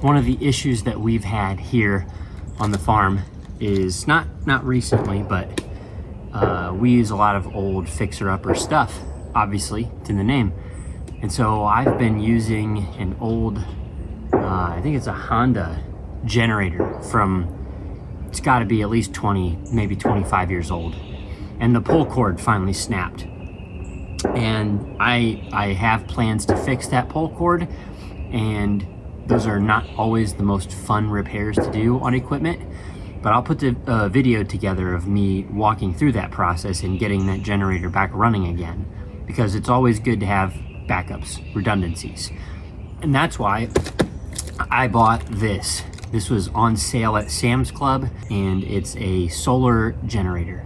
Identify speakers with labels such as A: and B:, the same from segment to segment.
A: one of the issues that we've had here on the farm is not recently, but we use a lot of old fixer-upper stuff. Obviously, it's in the name. And so I've been using an old, I think it's a Honda generator from, it's got to be at least 20, maybe 25 years old. And the pull cord finally snapped. And I have plans to fix that pull cord, and those are not always the most fun repairs to do on equipment, but I'll put the video together of me walking through that process and getting that generator back running again, because it's always good to have backups, redundancies. And that's why I bought this. This was on sale at Sam's Club, and it's a solar generator.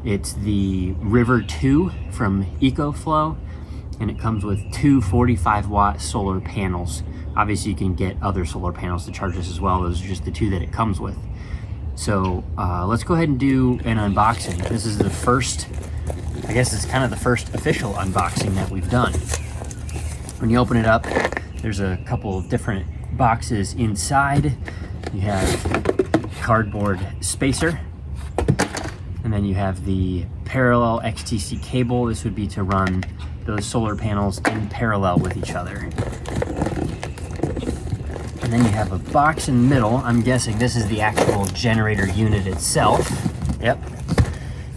A: It's the River 2 from ECOFLOW, and it comes with two 45-watt solar panels. Obviously, you can get other solar panels to charge this as well. Those are just the two that it comes with. So let's go ahead and do an unboxing. This is the first, I guess it's kind of the first official unboxing that we've done. When you open it up, there's a couple of different boxes inside. You have cardboard spacer, and then you have the parallel XTC cable. This would be to run those solar panels in parallel with each other. And then you have a box in the middle. I'm guessing this is the actual generator unit itself. Yep.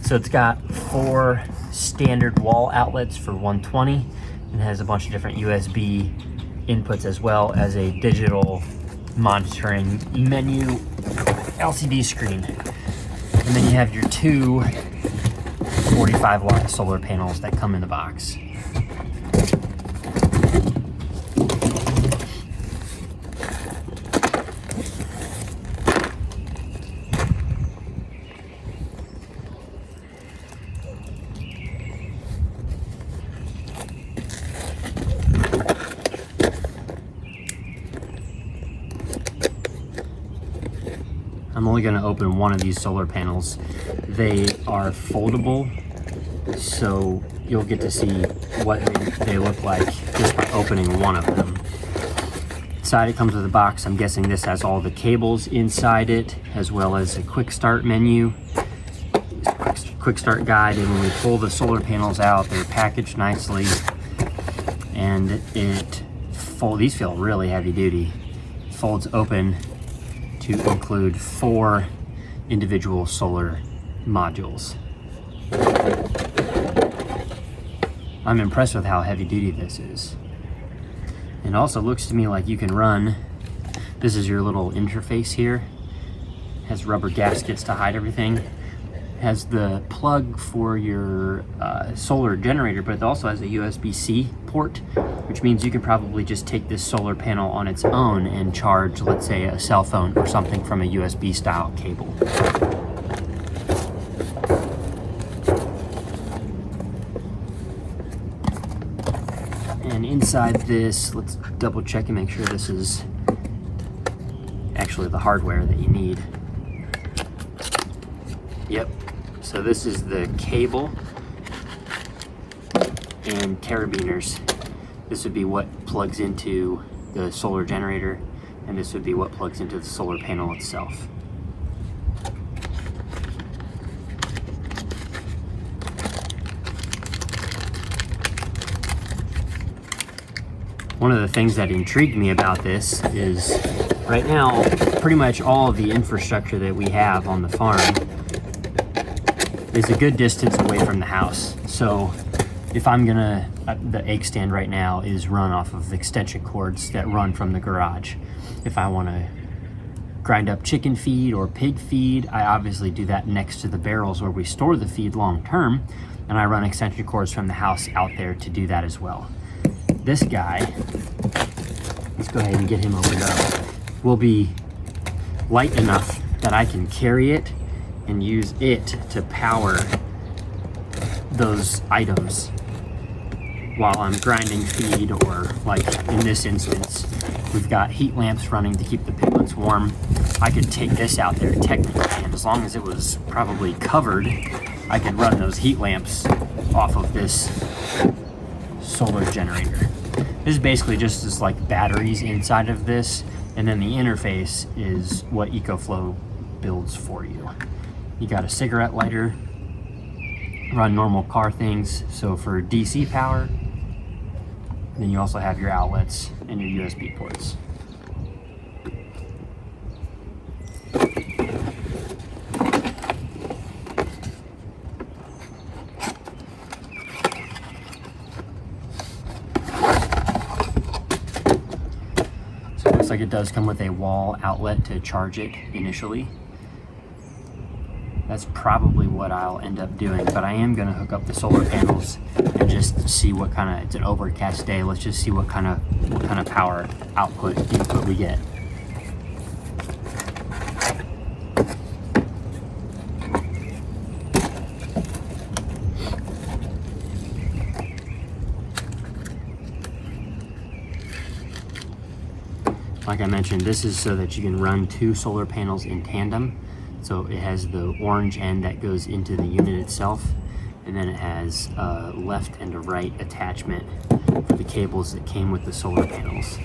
A: So it's got 4 standard wall outlets for 120, and has a bunch of different USB inputs, as well as a digital monitoring menu LCD screen. And then you have your two 45-watt solar panels that come in the box. I'm only going to open one of these solar panels. They are foldable, so you'll get to see what they look like just by opening one of them. Inside it comes with a box. I'm guessing this has all the cables inside it, as well as a quick start menu, quick start guide, and when we pull the solar panels out, they're packaged nicely, and these feel really heavy duty. Folds open to include 4 individual solar modules. I'm impressed with how heavy duty this is. It also looks to me like you can run, this is your little interface here, has rubber gaskets to hide everything, has the plug for your solar generator, but it also has a USB-C port, which means you can probably just take this solar panel on its own and charge, let's say, a cell phone or something from a USB style cable. And inside this, let's double check and make sure this is actually the hardware that you need. Yep. So this is the cable and carabiners. This would be what plugs into the solar generator, and this would be what plugs into the solar panel itself. One of the things that intrigued me about this is right now, pretty much all of the infrastructure that we have on the farm is a good distance away from the house. So if I'm gonna, the egg stand right now is run off of extension cords that run from the garage. If I wanna grind up chicken feed or pig feed, I obviously do that next to the barrels where we store the feed long term, and I run extension cords from the house out there to do that as well. This guy, let's go ahead and get him opened up, will be light enough that I can carry it and use it to power those items. while I'm grinding feed, or like in this instance, we've got heat lamps running to keep the piglets warm. I could take this out there technically, and as long as it was probably covered, I could run those heat lamps off of this solar generator. This is basically just as like batteries inside of this, and then the interface is what ECOFLOW builds for you. You got a cigarette lighter, run normal car things, so for DC power. Then you also have your outlets and your USB ports. So it looks like it does come with a wall outlet to charge it initially. That's probably what I'll end up doing, but I am gonna hook up the solar panels and just see what kind of, it's an overcast day, let's just see what kind of power input we get. Like I mentioned, this is so that you can run 2 solar panels in tandem. So it has the orange end that goes into the unit itself, and then it has a left and a right attachment for the cables that came with the solar panels.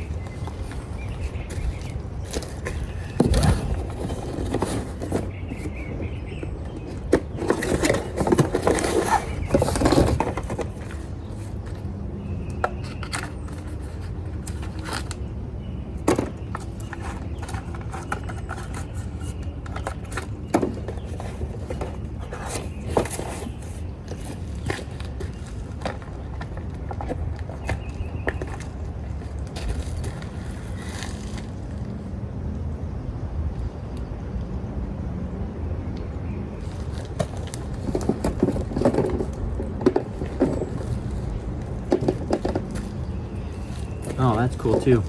A: Oh, that's cool too.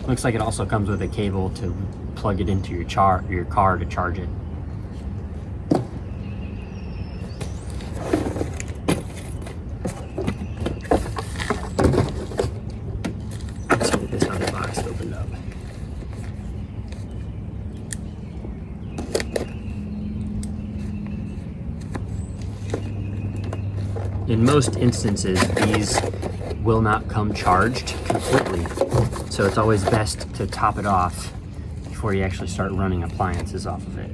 A: Looks like it also comes with a cable to plug it into your car to charge it. Let's see if this other box opened up. In most instances, these will not come charged completely, so it's always best to top it off before you actually start running appliances off of it.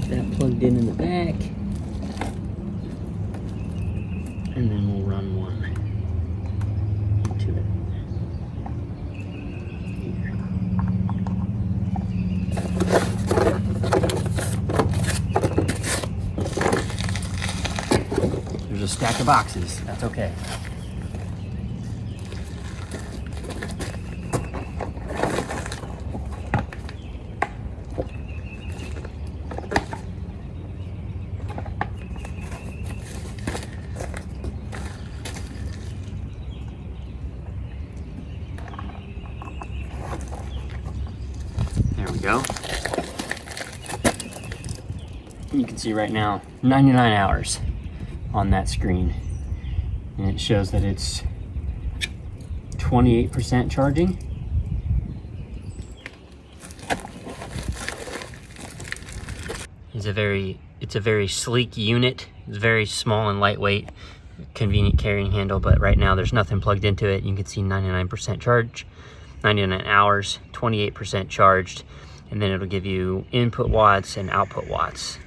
A: That plugged in the back, and then we'll run one to it. There's a stack of boxes, that's okay. There we go. You can see right now 99 hours on that screen, and it shows that it's 28% charging. It's a very sleek unit. It's very small and lightweight, convenient carrying handle, but right now there's nothing plugged into it. You can see 99% charge, 99 hours, 28% charged, and then it'll give you input watts and output watts.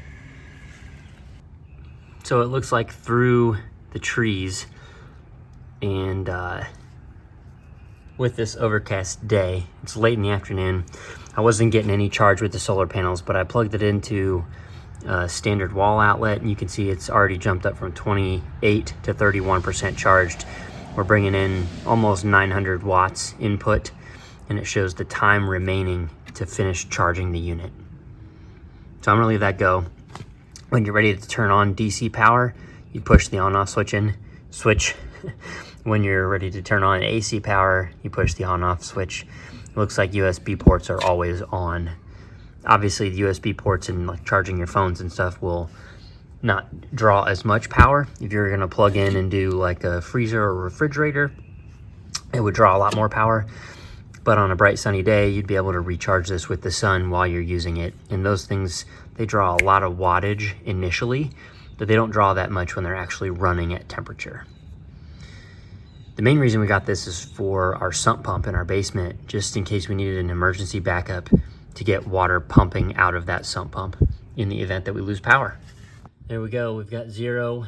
A: So it looks like through the trees, and with this overcast day, it's late in the afternoon, I wasn't getting any charge with the solar panels, but I plugged it into a standard wall outlet, and you can see it's already jumped up from 28 to 31% charged. We're bringing in almost 900 watts input, and it shows the time remaining to finish charging the unit. So I'm gonna leave that go. When you're ready to turn on DC power, you push the on-off switch. When you're ready to turn on AC power, you push the on-off switch. It looks like USB ports are always on. Obviously, the USB ports and like charging your phones and stuff will not draw as much power. If you're gonna plug in and do like a freezer or refrigerator, it would draw a lot more power. But on a bright sunny day, you'd be able to recharge this with the sun while you're using it. And those things, they draw a lot of wattage initially, but they don't draw that much when they're actually running at temperature. The main reason we got this is for our sump pump in our basement, just in case we needed an emergency backup to get water pumping out of that sump pump in the event that we lose power. There we go, we've got 0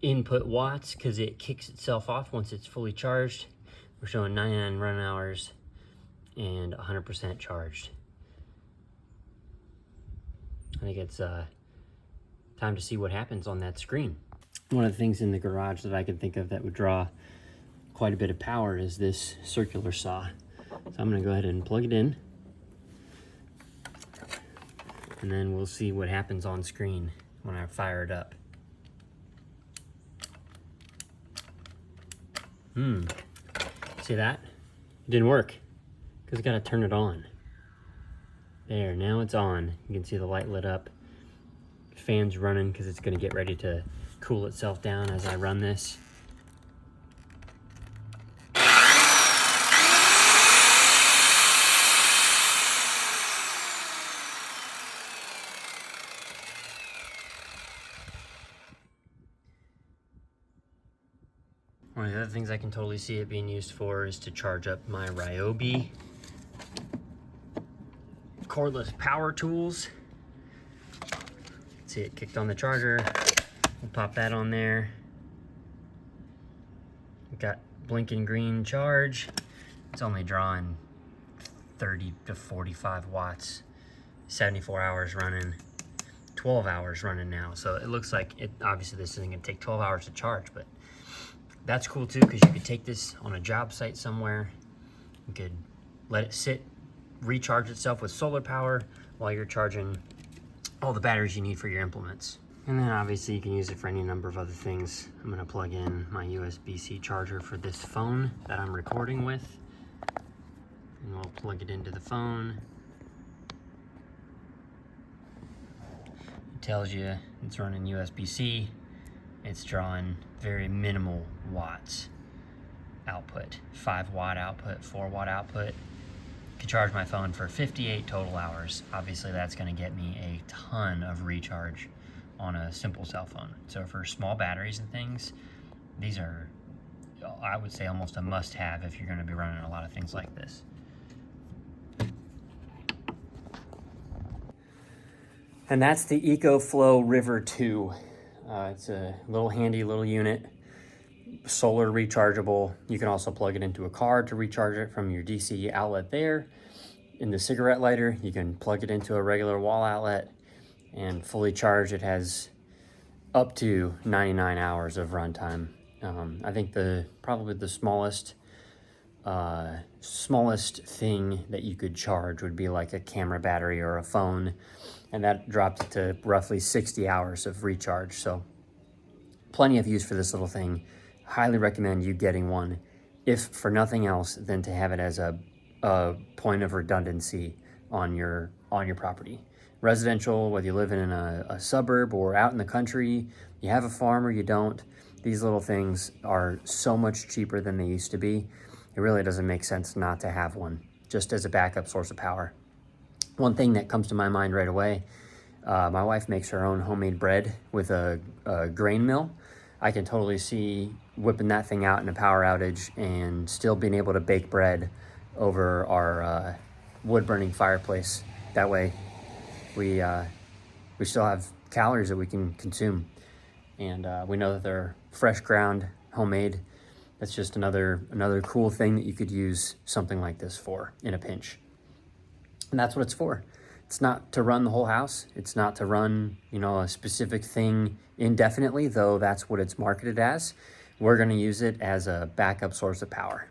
A: input watts because it kicks itself off once it's fully charged. We're showing 99 run hours and 100% charged. I think it's time to see what happens on that screen. One of the things in the garage that I can think of that would draw quite a bit of power is this circular saw. So I'm gonna go ahead and plug it in, and then we'll see what happens on screen when I fire it up. See that? It didn't work because I gotta turn it on. There, now it's on. You can see the light lit up. Fan's running because it's gonna get ready to cool itself down as I run this. One of the other things I can totally see it being used for is to charge up my Ryobi cordless power tools. See, it kicked on the charger. We'll pop that on there. We've got blinking green charge. It's only drawing 30 to 45 watts, 74 hours running, 12 hours running now. So it looks like it, obviously this isn't gonna take 12 hours to charge, but that's cool too, because you could take this on a job site somewhere. You could let it sit, recharge itself with solar power while you're charging all the batteries you need for your implements. And then obviously you can use it for any number of other things. I'm gonna plug in my USB-C charger for this phone that I'm recording with. And we'll plug it into the phone. It tells you it's running USB-C. It's drawing very minimal watts output. 5 watt output, 4 watt output. I can charge my phone for 58 total hours. Obviously that's gonna get me a ton of recharge on a simple cell phone. So for small batteries and things, these are, I would say, almost a must-have if you're gonna be running a lot of things like this. And that's the ECOFLOW River 2. It's a little handy little unit, solar rechargeable. You can also plug it into a car to recharge it from your DC outlet there. In the cigarette lighter, you can plug it into a regular wall outlet and fully charge. It has up to 99 hours of runtime. I think probably the smallest thing that you could charge would be like a camera battery or a phone, and that drops to roughly 60 hours of recharge. So plenty of use for this little thing. Highly recommend you getting one, if for nothing else than to have it as a point of redundancy on your property. Residential, whether you live in a suburb or out in the country, you have a farm or you don't, these little things are so much cheaper than they used to be. It really doesn't make sense not to have one, just as a backup source of power. One thing that comes to my mind right away, my wife makes her own homemade bread with a grain mill. I can totally see whipping that thing out in a power outage and still being able to bake bread over our wood-burning fireplace. That way, we still have calories that we can consume, and we know that they're fresh ground, homemade. That's just another cool thing that you could use something like this for in a pinch. And that's what it's for. It's not to run the whole house. It's not to run, a specific thing indefinitely, though that's what it's marketed as. We're gonna use it as a backup source of power.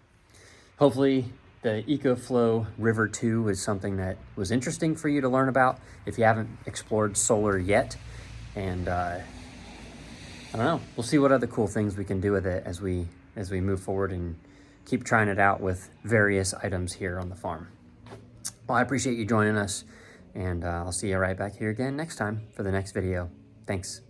A: Hopefully the EcoFlow River 2 was something that was interesting for you to learn about if you haven't explored solar yet. And I don't know, we'll see what other cool things we can do with it as we move forward and keep trying it out with various items here on the farm. Well, I appreciate you joining us, and I'll see you right back here again next time for the next video. Thanks.